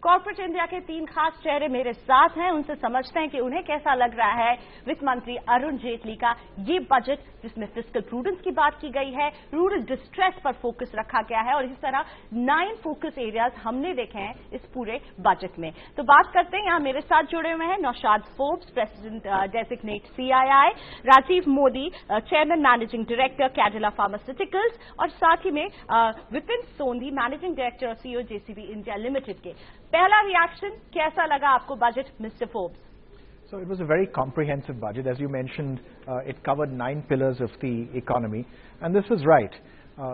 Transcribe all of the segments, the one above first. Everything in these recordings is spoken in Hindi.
कॉर्पोरेट इंडिया के 3 खास चेहरे मेरे साथ हैं, उनसे समझते हैं कि उन्हें कैसा लग रहा है वित्त मंत्री अरुण जेटली का ये बजट, जिसमें फिस्कल प्रूडेंस की बात की गई है, रूरल डिस्ट्रेस पर फोकस रखा गया है और इस तरह 9 फोकस एरियाज हमने देखे हैं इस पूरे बजट में। तो बात करते हैं, यहां मेरे साथ जुड़े हुए हैं Naushad Forbes, president designate CII, Rajiv Modi, chairman managing director Cadila pharmaceuticals, और साथ ही में विपिन सोंधी, मैनेजिंग डायरेक्टर और CEO JCB इंडिया लिमिटेड के। पहला रिएक्शन, कैसा लगा आपको budget, mister Forbes? So it was a very comprehensive budget. As you mentioned, it covered 9 pillars of the economy, and this was right.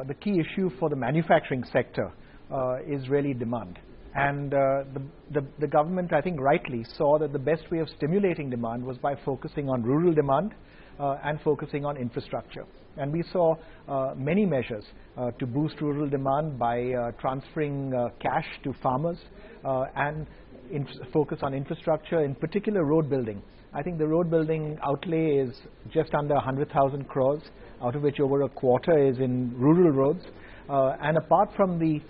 The key issue for the manufacturing sector is really demand. And the government, I think rightly, saw that the best way of stimulating demand was by focusing on rural demand and focusing on infrastructure. And we saw many measures to boost rural demand by transferring cash to farmers and focus on infrastructure, in particular road building. I think the road building outlay is just under 100,000 crores, out of which over a quarter is in rural roads. And apart from the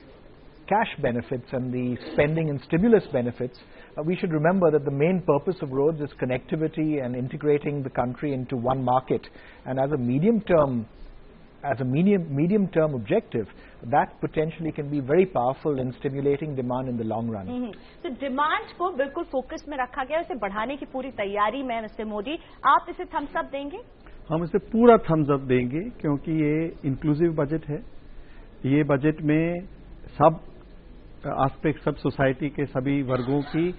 cash benefits and the spending and stimulus benefits, we should remember that the main purpose of roads is connectivity and integrating the country into one market. And as a medium term objective, that potentially can be very powerful in stimulating demand in the long run. तो डिमांड को बिल्कुल फोकस में रखा गया, इसे बढ़ाने की पूरी तैयारी में। मिस्टर मोदी, आप इसे थम्स अप देंगे? हम इसे पूरा थम्स अप देंगे, क्योंकि ये इंक्लूसिव बजट है। ये बजट में सब एस्पेक्ट, सब सोसाइटी के सभी वर्गों की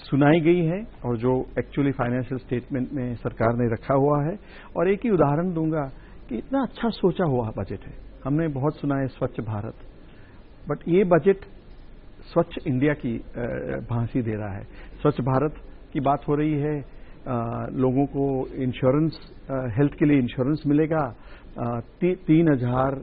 सुनाई गई है और जो एक्चुअली फाइनेंशियल स्टेटमेंट में सरकार ने रखा हुआ है। और एक ही उदाहरण दूंगा कि इतना अच्छा सोचा हुआ बजट है। हमने बहुत सुना है स्वच्छ भारत, बट ये बजट स्वच्छ इंडिया की भांसी दे रहा है। स्वच्छ भारत की बात हो रही है, लोगों को इंश्योरेंस, हेल्थ के लिए इंश्योरेंस मिलेगा, 3000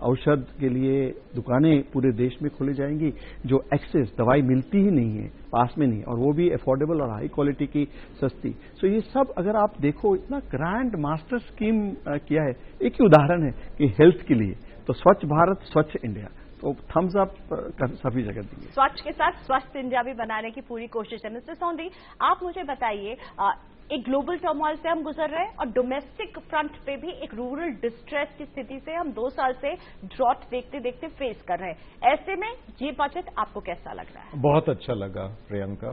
औषध के लिए दुकानें पूरे देश में खोली जाएंगी, जो एक्सेस दवाई मिलती ही नहीं है, पास में नहीं, और वो भी अफोर्डेबल और हाई क्वालिटी की सस्ती। सो ये सब अगर आप देखो, इतना ग्रैंड मास्टर स्कीम किया है। एक ही उदाहरण है कि हेल्थ के लिए तो स्वच्छ भारत, स्वच्छ इंडिया, तो थम्स अप सभी जगह देंगे। स्वच्छ के साथ स्वस्थ इंडिया भी बनाने की पूरी कोशिश है। मिस्टर सोंधी, आप मुझे बताइए, एक ग्लोबल टर्मोइल से हम गुजर रहे हैं और डोमेस्टिक फ्रंट पे भी एक रूरल डिस्ट्रेस की स्थिति से हम 2 साल से ड्रॉट देखते देखते फेस कर रहे हैं। ऐसे में ये बजट आपको कैसा लग रहा है? बहुत अच्छा लगा प्रियंका।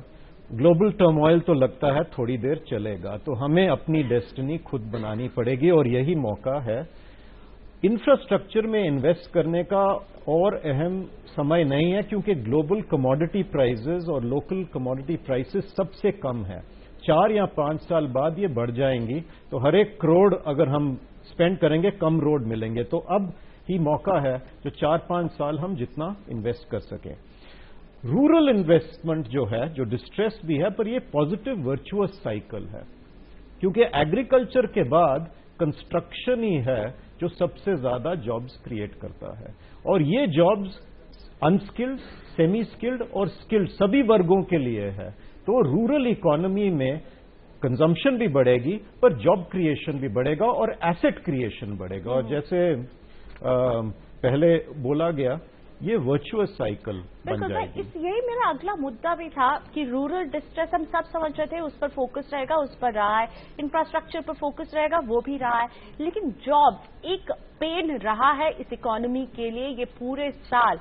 ग्लोबल टर्मोइल तो लगता है थोड़ी देर चलेगा, तो हमें अपनी डेस्टिनी खुद बनानी पड़ेगी और यही मौका है। इंफ्रास्ट्रक्चर में इन्वेस्ट करने का और अहम समय नहीं है, क्योंकि ग्लोबल कमोडिटी प्राइसेस और लोकल कमोडिटी प्राइसेस सबसे कम है। 4 या 5 साल बाद ये बढ़ जाएंगी, तो हर एक करोड़ अगर हम स्पेंड करेंगे, कम रोड मिलेंगे। तो अब ही मौका है जो 4-5 साल हम जितना इन्वेस्ट कर सकें। रूरल इन्वेस्टमेंट जो है, जो डिस्ट्रेस भी है, पर ये पॉजिटिव वर्चुअस साइकिल है, क्योंकि एग्रीकल्चर के बाद कंस्ट्रक्शन ही है जो सबसे ज्यादा जॉब्स क्रिएट करता है। और ये जॉब्स अनस्किल्ड, सेमी स्किल्ड और स्किल्ड सभी वर्गों के लिए है। तो रूरल इकोनॉमी में कंजम्पशन भी बढ़ेगी, पर जॉब क्रिएशन भी बढ़ेगा और एसेट क्रिएशन बढ़ेगा। और जैसे पहले बोला गया, ये वर्चुअस साइकिल बन जाएगी। यही मेरा अगला मुद्दा भी था कि रूरल डिस्ट्रेस हम सब समझ रहे थे, उस पर फोकस रहेगा, उस पर रहा है। इंफ्रास्ट्रक्चर पर फोकस रहेगा, वो भी रहा है। लेकिन जॉब एक पेन रहा है इस इकोनॉमी के लिए ये पूरे साल।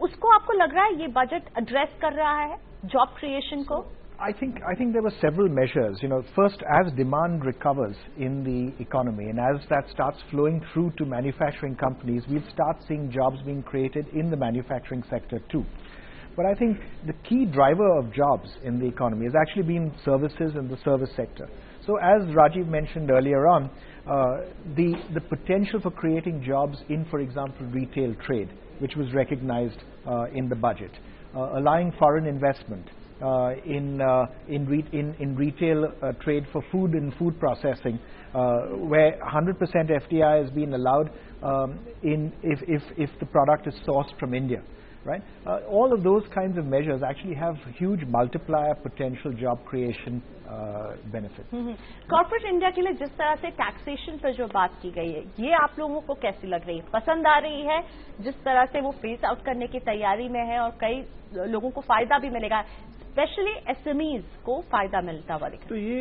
उसको आपको लग रहा है ये बजट एड्रेस कर रहा है, जॉब क्रिएशन को? I think there were several measures. First, as demand recovers in the economy and as that starts flowing through to manufacturing companies, we'll start seeing jobs being created in the manufacturing sector too. But I think the key driver of jobs in the economy has actually been services and the service sector. So as Rajiv mentioned earlier on, the potential for creating jobs in, for example, retail trade, which was recognized in the budget, allowing foreign investment, in retail trade for food and food processing, where 100% FDI has been allowed if the product is sourced from India, right? All of those kinds of measures actually have huge multiplier potential job creation benefits. Corporate India के लिए जिस तरह से टैक्सेशन पर जो बात की गई है, ये आप लोगों को कैसी लग रही है? पसंद आ रही है जिस तरह से वो फेस आउट करने की तैयारी में है और कई लोगों को फायदा भी मिलेगा, स्पेशली एसएमईज को फायदा मिलता हुआ दिख रहा है? तो ये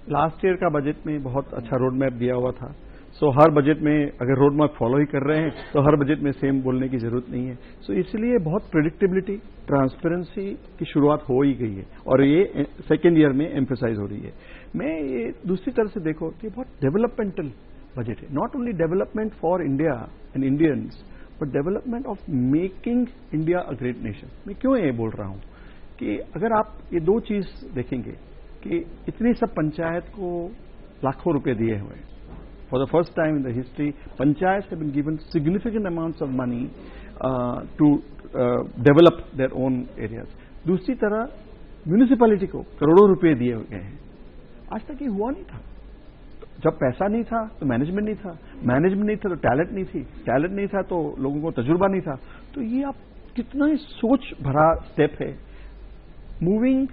लास्ट ईयर का बजट में बहुत अच्छा रोड मैप दिया हुआ था। सो हर बजट में अगर रोड मैप फॉलो ही कर रहे हैं तो हर बजट में सेम बोलने की जरूरत नहीं है। सो इसलिए बहुत प्रेडिक्टेबिलिटी, ट्रांसपेरेंसी की शुरुआत हो ही गई है और ये सेकेंड ईयर में एम्फेसाइज हो रही है। मैं ये दूसरी तरफ से देखो कि बहुत डेवलपमेंटल बजट है, not only development for India and Indians but development of making India a great nation. मैं क्यों ये बोल रहा हूं कि अगर आप ये दो चीज देखेंगे कि इतनी सब पंचायत को लाखों रुपए दिए हुए, for the first time in the history, panchayats have been given significant amounts of money to develop their own areas. दूसरी तरह म्यूनिसिपैलिटी को करोड़ों रुपए दिए गए हैं। आज तक ये हुआ नहीं था। तो जब पैसा नहीं था तो मैनेजमेंट नहीं था, मैनेजमेंट नहीं था तो टैलेंट नहीं थी, टैलेंट नहीं था तो लोगों को तजुर्बा नहीं था। तो ये आप कितना ही सोच भरा स्टेप है। Moving,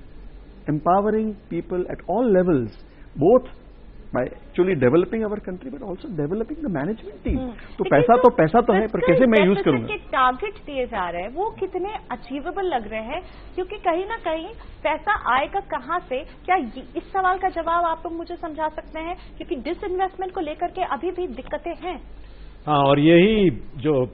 empowering people at all levels, both by actually developing our country but also developing the management team. तो पैसा तो है, पर कैसे मैं यूज करूंगा? के टारगेट दिए जा रहे हैं वो कितने अचीवेबल लग रहे हैं? क्योंकि कहीं ना कहीं पैसा आएगा कहां से? क्या इस सवाल का जवाब आप लोग मुझे समझा सकते हैं? क्योंकि डिसइन्वेस्टमेंट को लेकर के अभी भी दिक्कतें हैं। हाँ, और यही जो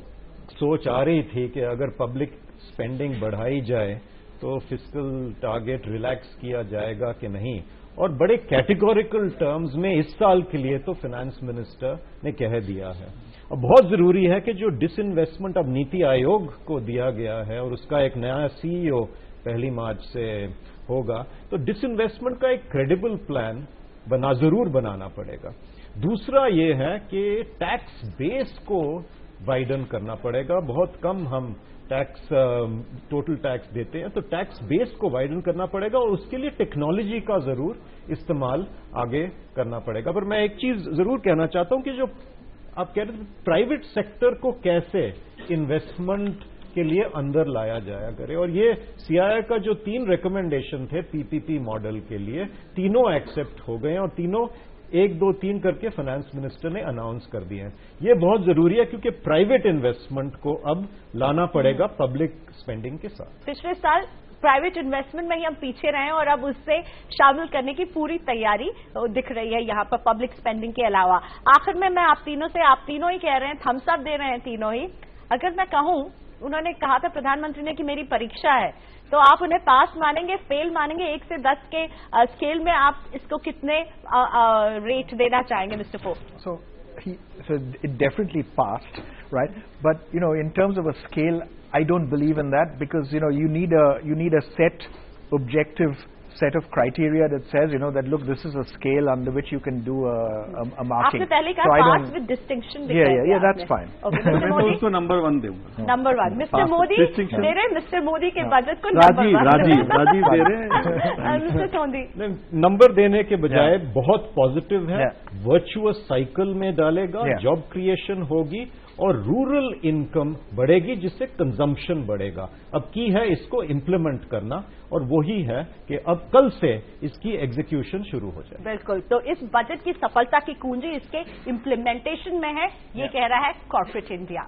सोच आ रही थी कि अगर पब्लिक स्पेंडिंग बढ़ाई जाए तो फिस्कल टारगेट रिलैक्स किया जाएगा कि नहीं, और बड़े कैटेगोरिकल टर्म्स में इस साल के लिए तो फाइनेंस मिनिस्टर ने कह दिया है। और बहुत जरूरी है कि जो डिसइन्वेस्टमेंट अब नीति आयोग को दिया गया है और उसका एक नया सीईओ 1 मार्च से होगा, तो डिसइन्वेस्टमेंट का एक क्रेडिबल प्लान जरूर बनाना पड़ेगा। दूसरा ये है कि टैक्स बेस को वाइडन करना पड़ेगा। बहुत कम हम टैक्स टोटल टैक्स देते हैं, तो टैक्स बेस को वाइडन करना पड़ेगा और उसके लिए टेक्नोलॉजी का जरूर इस्तेमाल आगे करना पड़ेगा। पर मैं एक चीज जरूर कहना चाहता हूं कि जो आप कह रहे थे प्राइवेट सेक्टर को कैसे इन्वेस्टमेंट के लिए अंदर लाया जाया करे, और ये सीआईआई का जो 3 रिकमेंडेशन थे पीपीपी मॉडल के लिए, तीनों एक्सेप्ट हो गए और तीनों 1, 2, 3 करके फाइनेंस मिनिस्टर ने अनाउंस कर दिए हैं। ये बहुत जरूरी है क्योंकि प्राइवेट इन्वेस्टमेंट को अब लाना पड़ेगा पब्लिक स्पेंडिंग के साथ। पिछले साल प्राइवेट इन्वेस्टमेंट में ही हम पीछे रहे हैं और अब उससे शामिल करने की पूरी तैयारी दिख रही है यहाँ पर पब्लिक स्पेंडिंग के अलावा। आखिर में मैं आप तीनों ही कह रहे हैं, थम्स अप दे रहे हैं तीनों ही। अगर मैं कहूं, उन्होंने कहा था प्रधानमंत्री ने कि मेरी परीक्षा है, तो आप उन्हें पास मानेंगे, फेल मानेंगे? 1 से 10 के स्केल में आप इसको कितने रेट देना चाहेंगे, मिस्टर पो? So it definitely passed, right? But in terms of a scale, I don't believe in that, because you need a set objective set of criteria that says that look, this is a scale under which you can do a marking. आपने पहले कहा pass with distinction. Yeah, that's fine. Okay, मैं तो उसको नंबर 1 दूंगा। नंबर 1 मिस्टर मोदी दे रहे, मिस्टर मोदी के बजट को राजीव दे रहे। मिस्टर चौधरी नंबर देने के बजाय बहुत पॉजिटिव है, वर्चुअस साइकिल में डालेगा, जॉब क्रिएशन होगी और रूरल इनकम बढ़ेगी, जिससे कंजम्पशन बढ़ेगा। अब की है इसको इम्प्लीमेंट करना, और वही है कि अब कल से इसकी एग्जीक्यूशन शुरू हो जाए। बिल्कुल, तो इस बजट की सफलता की कुंजी इसके इम्प्लीमेंटेशन में है, ये कह रहा है कॉर्पोरेट इंडिया।